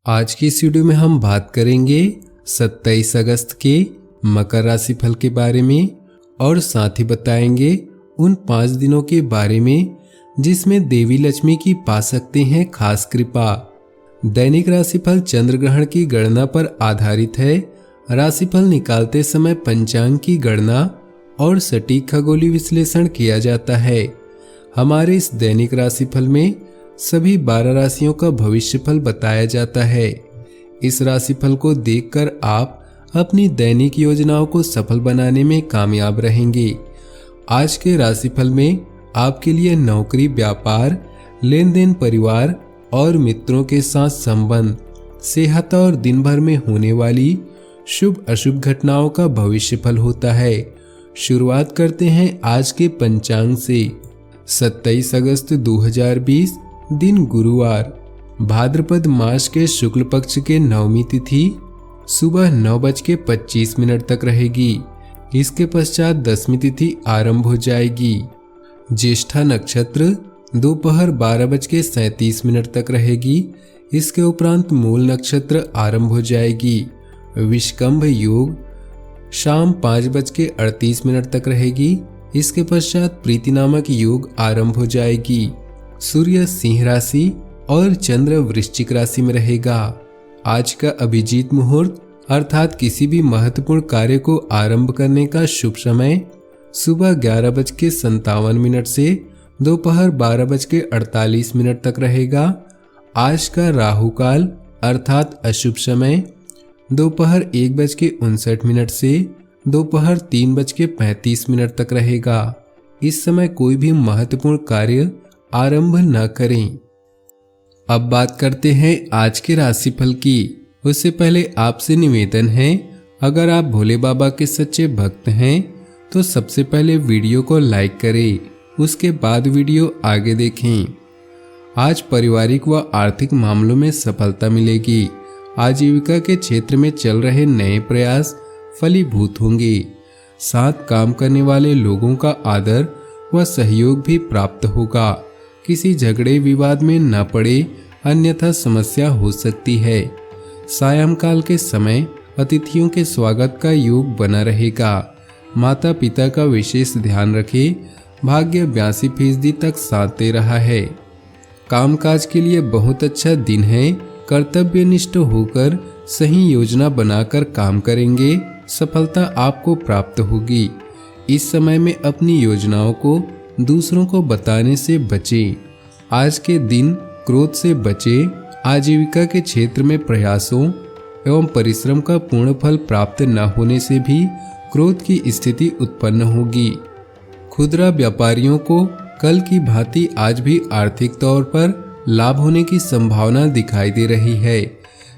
आज की इस वीडियो में हम बात करेंगे 27 अगस्त के मकर राशि फल के बारे में और साथ ही बताएंगे उन 5 दिनों के बारे में जिसमें देवी लक्ष्मी की पा सकते हैं खास कृपा। दैनिक राशिफल चंद्र ग्रहण की गणना पर आधारित है। राशिफल निकालते समय पंचांग की गणना और सटीक खगोलीय विश्लेषण किया जाता है। हमारे इस दैनिक राशिफल में सभी 12 राशियों का भविष्यफल बताया जाता है। इस राशिफल को देखकर आप अपनी दैनिक योजनाओं को सफल बनाने में कामयाब रहेंगे। आज के राशिफल में आपके लिए नौकरी, व्यापार, लेन देन, परिवार और मित्रों के साथ संबंध, सेहत और दिन भर में होने वाली शुभ अशुभ घटनाओं का भविष्यफल होता है। शुरुआत करते हैं आज के पंचांग से। 27 अगस्त 2020 दिन गुरुवार, भाद्रपद मास के शुक्ल पक्ष के नवमी तिथि सुबह 9:25 तक रहेगी। इसके पश्चात दसवीं तिथि आरंभ हो जाएगी। ज्येष्ठा नक्षत्र दोपहर 12:37 तक रहेगी। इसके उपरांत मूल नक्षत्र आरंभ हो जाएगी। विषकंभ योग शाम 5:38 तक रहेगी। इसके पश्चात प्रीति नामक योग आरंभ हो जाएगी। सूर्य सिंह राशि और चंद्र वृश्चिक राशि में रहेगा। आज का अभिजीत मुहूर्त अर्थात किसी भी महत्वपूर्ण कार्य को आरंभ करने का शुभ समय सुबह 11:57 से दोपहर 12:48 तक रहेगा। आज का राहु काल अर्थात अशुभ समय दोपहर 1:59 से दोपहर 3:35 तक रहेगा। इस समय कोई भी महत्वपूर्ण कार्य आरंभ न करें। अब बात करते हैं आज के राशिफल की। उससे पहले आपसे निवेदन है, अगर आप भोले बाबा के सच्चे भक्त हैं तो सबसे पहले वीडियो को लाइक करें, उसके बाद वीडियो आगे देखें। आज पारिवारिक व आर्थिक मामलों में सफलता मिलेगी। आजीविका के क्षेत्र में चल रहे नए प्रयास फलीभूत होंगे। साथ काम करने वाले लोगों का आदर व सहयोग भी प्राप्त होगा। किसी झगड़े विवाद में न पड़े, अन्यथा समस्या हो सकती है। सायंकाल के समय अतिथियों के स्वागत का योग बना रहेगा। माता पिता का विशेष ध्यान रखें। भाग्य 82% तक साथ दे रहा है। कामकाज के लिए बहुत अच्छा दिन है। कर्तव्यनिष्ठ होकर सही योजना बनाकर काम करेंगे, सफलता आपको प्राप्त होगी। इस समय में अपनी योजनाओं को दूसरों को बताने से बचें। आज के दिन क्रोध से बचें। आजीविका के क्षेत्र में प्रयासों एवं परिश्रम का पूर्ण फल प्राप्त न होने से भी क्रोध की स्थिति उत्पन्न होगी। खुदरा व्यापारियों को कल की भांति आज भी आर्थिक तौर पर लाभ होने की संभावना दिखाई दे रही है।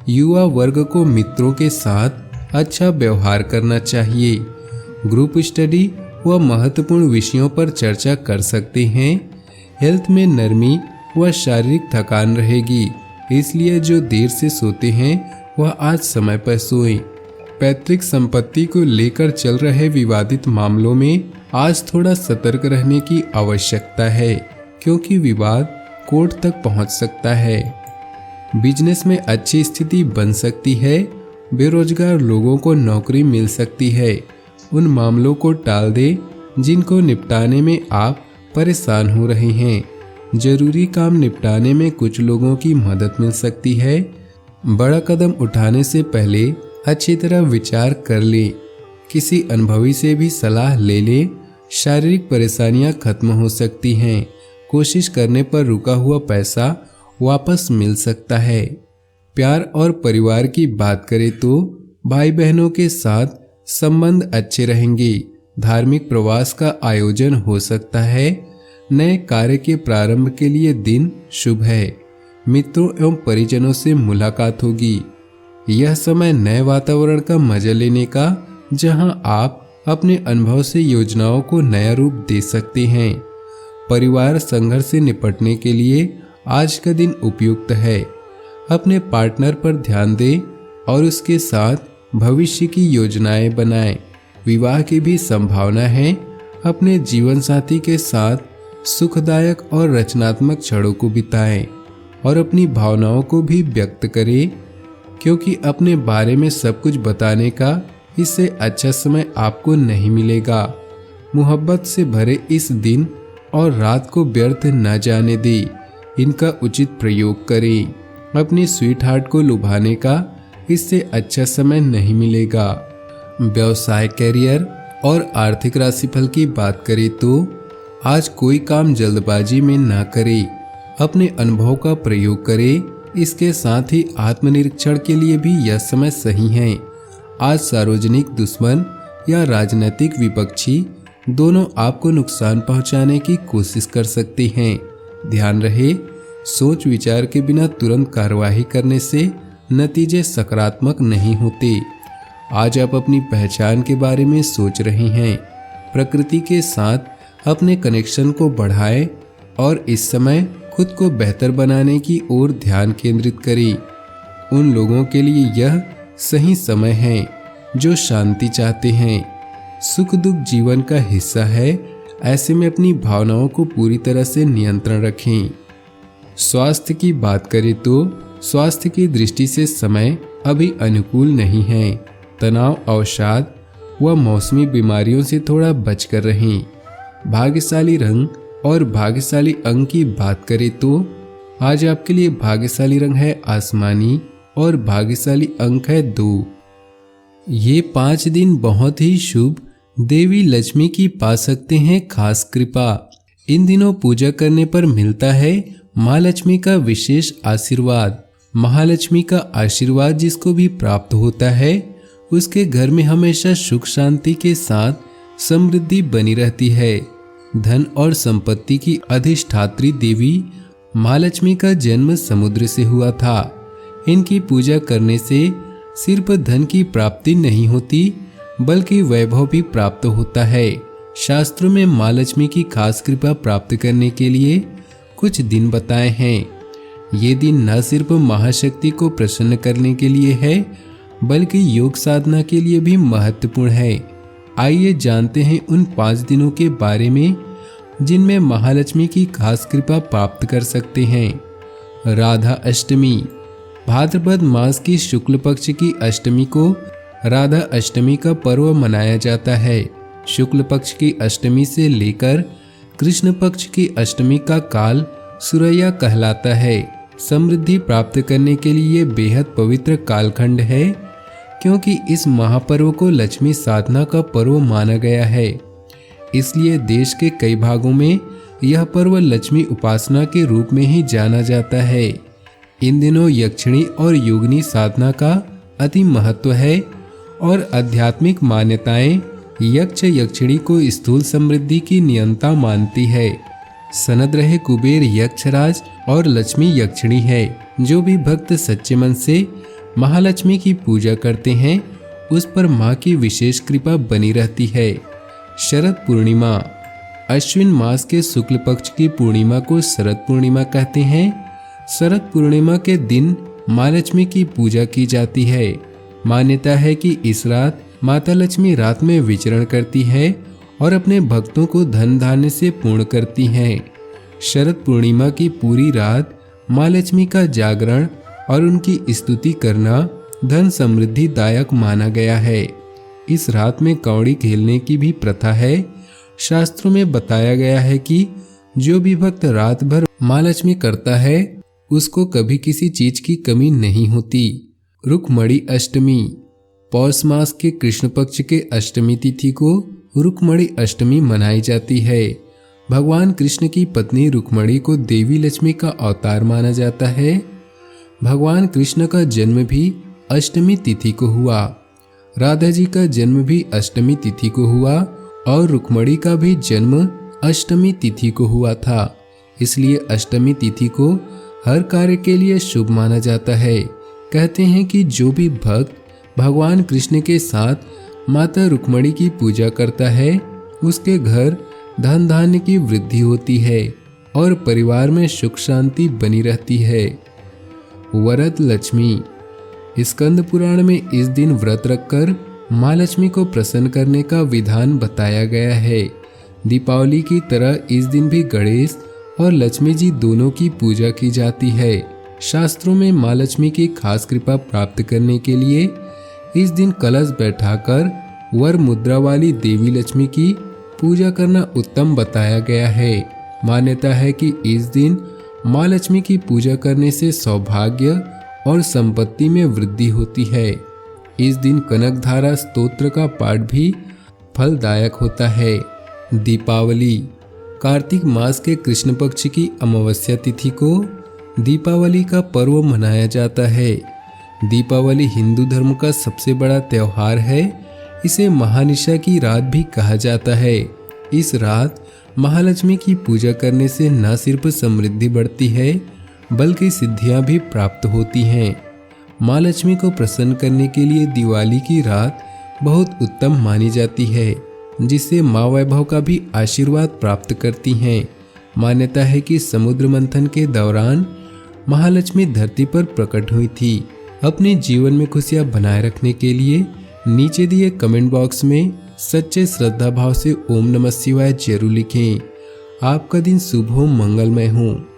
युवा वर्ग को मित्रों के साथ अच्छा व्यवहार करना चाहिए। ग्रुप स्टडी व महत्वपूर्ण विषयों पर चर्चा कर सकते हैं। हेल्थ में नरमी व शारीरिक थकान रहेगी, इसलिए जो देर से सोते हैं वह आज समय पर सोएं। पैतृक संपत्ति को लेकर चल रहे विवादित मामलों में आज थोड़ा सतर्क रहने की आवश्यकता है, क्योंकि विवाद कोर्ट तक पहुंच सकता है। बिजनेस में अच्छी स्थिति बन सकती है। बेरोजगार लोगों को नौकरी मिल सकती है। उन मामलों को टाल दें जिनको निपटाने में आप परेशान हो रहे हैं। जरूरी काम निपटाने में कुछ लोगों की मदद मिल सकती है। बड़ा कदम उठाने से पहले अच्छी तरह विचार कर लें। किसी अनुभवी से भी सलाह ले लें। शारीरिक परेशानियां खत्म हो सकती हैं। कोशिश करने पर रुका हुआ पैसा वापस मिल सकता है। प्यार और परिवार की बात करें तो भाई बहनों के साथ संबंध अच्छे रहेंगे। धार्मिक प्रवास का आयोजन हो सकता है। नए कार्य के प्रारंभ के लिए दिन शुभ है। मित्रों एवं परिजनों से मुलाकात होगी। यह समय नए वातावरण का मजा लेने का, जहां आप अपने अनुभव से योजनाओं को नया रूप दे सकते हैं। परिवार संघर्ष से निपटने के लिए आज का दिन उपयुक्त है। अपने पार्टनर पर ध्यान दें और उसके साथ भविष्य की योजनाएं बनाएं। विवाह की भी संभावना है। अपने जीवन साथी के साथ सुखदायक और रचनात्मक क्षणों को बिताएं और अपनी भावनाओं को भी व्यक्त करें। क्योंकि अपने बारे में सब कुछ बताने का इससे अच्छा समय आपको नहीं मिलेगा। मोहब्बत से भरे इस दिन और रात को व्यर्थ न जाने दे, इनका उचित प्रयोग करें। अपनी स्वीट हार्ट को लुभाने का इससे अच्छा समय नहीं मिलेगा। व्यवसाय, करियर और आर्थिक राशिफल की बात करें तो आज कोई काम जल्दबाजी में ना करें, अपने अनुभव का प्रयोग करें। इसके साथ ही आत्मनिरीक्षण के लिए भी यह समय सही है। आज सार्वजनिक दुश्मन या राजनीतिक विपक्षी दोनों आपको नुकसान पहुंचाने की कोशिश कर सकते हैं। ध्यान रहे, सोच विचार के बिना तुरंत कार्रवाई करने से नतीजे सकारात्मक नहीं होते। आज आप अपनी पहचान के बारे में सोच रहे हैं। प्रकृति के साथ अपने कनेक्शन को बढ़ाएं और इस समय खुद को बेहतर बनाने की ओर ध्यान केंद्रित करें। उन लोगों के लिए यह सही समय है जो शांति चाहते हैं। सुख दुख जीवन का हिस्सा है, ऐसे में अपनी भावनाओं को पूरी तरह से नियंत्रण रखें। स्वास्थ्य की बात करें तो स्वास्थ्य की दृष्टि से समय अभी अनुकूल नहीं है। तनाव, अवसाद व मौसमी बीमारियों से थोड़ा बचकर रहें। भाग्यशाली रंग और भाग्यशाली अंक की बात करें तो आज आपके लिए भाग्यशाली रंग है आसमानी और भाग्यशाली अंक है 2। ये 5 दिन बहुत ही शुभ देवी लक्ष्मी की पा सकते हैं खास कृपा। इन दिनों पूजा करने पर मिलता है माँ लक्ष्मी का विशेष आशीर्वाद। महालक्ष्मी का आशीर्वाद जिसको भी प्राप्त होता है उसके घर में हमेशा सुख शांति के साथ समृद्धि बनी रहती है। धन और संपत्ति की अधिष्ठात्री देवी माँ लक्ष्मी का जन्म समुद्र से हुआ था। इनकी पूजा करने से सिर्फ धन की प्राप्ति नहीं होती बल्कि वैभव भी प्राप्त होता है। शास्त्रों में माँ लक्ष्मी की खास कृपा प्राप्त करने के लिए कुछ दिन बताए हैं। ये दिन न सिर्फ महाशक्ति को प्रसन्न करने के लिए है बल्कि योग साधना के लिए भी महत्वपूर्ण है। आइए जानते हैं उन 5 दिनों के बारे में जिनमें महालक्ष्मी की खास कृपा प्राप्त कर सकते हैं। राधा अष्टमी। भाद्रपद मास की शुक्ल पक्ष की अष्टमी को राधा अष्टमी का पर्व मनाया जाता है। शुक्ल पक्ष की अष्टमी से लेकर कृष्ण पक्ष की अष्टमी का काल सुरैया कहलाता है। समृद्धि प्राप्त करने के लिए बेहद पवित्र कालखंड है क्योंकि इस महापर्व को लक्ष्मी साधना का पर्व माना गया है। इसलिए देश के कई भागों में यह पर्व लक्ष्मी उपासना के रूप में ही जाना जाता है। इन दिनों यक्षिणी और योगिनी साधना का अति महत्व है और आध्यात्मिक मान्यताएं यक्ष यक्षिणी को स्थूल समृद्धि की नियंता मानती है। सनद रहे कुबेर यक्षराज और लक्ष्मी यक्षिणी है। जो भी भक्त सच्चे मन से महालक्ष्मी की पूजा करते हैं उस पर माँ की विशेष कृपा बनी रहती है। शरद पूर्णिमा। अश्विन मास के शुक्ल पक्ष की पूर्णिमा को शरद पूर्णिमा कहते हैं। शरद पूर्णिमा के दिन माँ लक्ष्मी की पूजा की जाती है। मान्यता है कि इस रात माता लक्ष्मी रात में विचरण करती है और अपने भक्तों को धन धान्य से पूर्ण करती हैं। शरद पूर्णिमा की पूरी रात माँ लक्ष्मी का जागरण और उनकी स्तुति करना धन समृद्धि दायक माना गया है। इस रात में कौड़ी खेलने की भी प्रथा है। शास्त्रों में बताया गया है कि जो भी भक्त रात भर माँ लक्ष्मी करता है उसको कभी किसी चीज की कमी नहीं होती। रुक्मणी अष्टमी। पौष मास के कृष्ण पक्ष के अष्टमी तिथि को रुक्मणी अष्टमी मनाई जाती है। भगवान कृष्ण की पत्नी रुक्मणी को देवी लक्ष्मी का अवतार माना जाता है। भगवान कृष्ण का जन्म भी अष्टमी तिथि को हुआ। राधा जी का जन्म भी अष्टमी तिथि को हुआ और रुक्मणी का भी जन्म अष्टमी तिथि को हुआ था। इसलिए अष्टमी तिथि को हर कार्य के लिए शुभ माना जाता है। कहते हैं कि जो भी भक्त भगवान कृष्ण के साथ माता रुक्मणी की पूजा करता है उसके घर धन धान्य की वृद्धि होती है और परिवार में सुख शांति बनी रहती है। व्रत लक्ष्मी। स्कंद पुराण में इस दिन व्रत रखकर माँ लक्ष्मी को प्रसन्न करने का विधान बताया गया है। दीपावली की तरह इस दिन भी गणेश और लक्ष्मी जी दोनों की पूजा की जाती है। शास्त्रों में माँ लक्ष्मी की खास कृपा प्राप्त करने के लिए इस दिन कलश बैठाकर वर मुद्रा वाली देवी लक्ष्मी की पूजा करना उत्तम बताया गया है। मान्यता है कि इस दिन माँ लक्ष्मी की पूजा करने से सौभाग्य और संपत्ति में वृद्धि होती है। इस दिन कनकधारा स्तोत्र का पाठ भी फलदायक होता है। दीपावली कार्तिक मास के कृष्ण पक्ष की अमावस्या तिथि को दीपावली का पर्व मनाया जाता है। दीपावली हिंदू धर्म का सबसे बड़ा त्योहार है। इसे महानिशा की रात भी कहा जाता है। इस रात महालक्ष्मी की पूजा करने से न सिर्फ समृद्धि बढ़ती है बल्कि सिद्धियां भी प्राप्त होती हैं। माँ लक्ष्मी को प्रसन्न करने के लिए दिवाली की रात बहुत उत्तम मानी जाती है, जिससे माँ वैभव का भी आशीर्वाद प्राप्त करती हैं। मान्यता है कि समुद्र मंथन के दौरान महालक्ष्मी धरती पर प्रकट हुई थी। अपने जीवन में खुशियां बनाए रखने के लिए नीचे दिए कमेंट बॉक्स में सच्चे श्रद्धा भाव से ओम नमः शिवाय जरूर लिखें। आपका दिन शुभ हो, मंगलमय हो।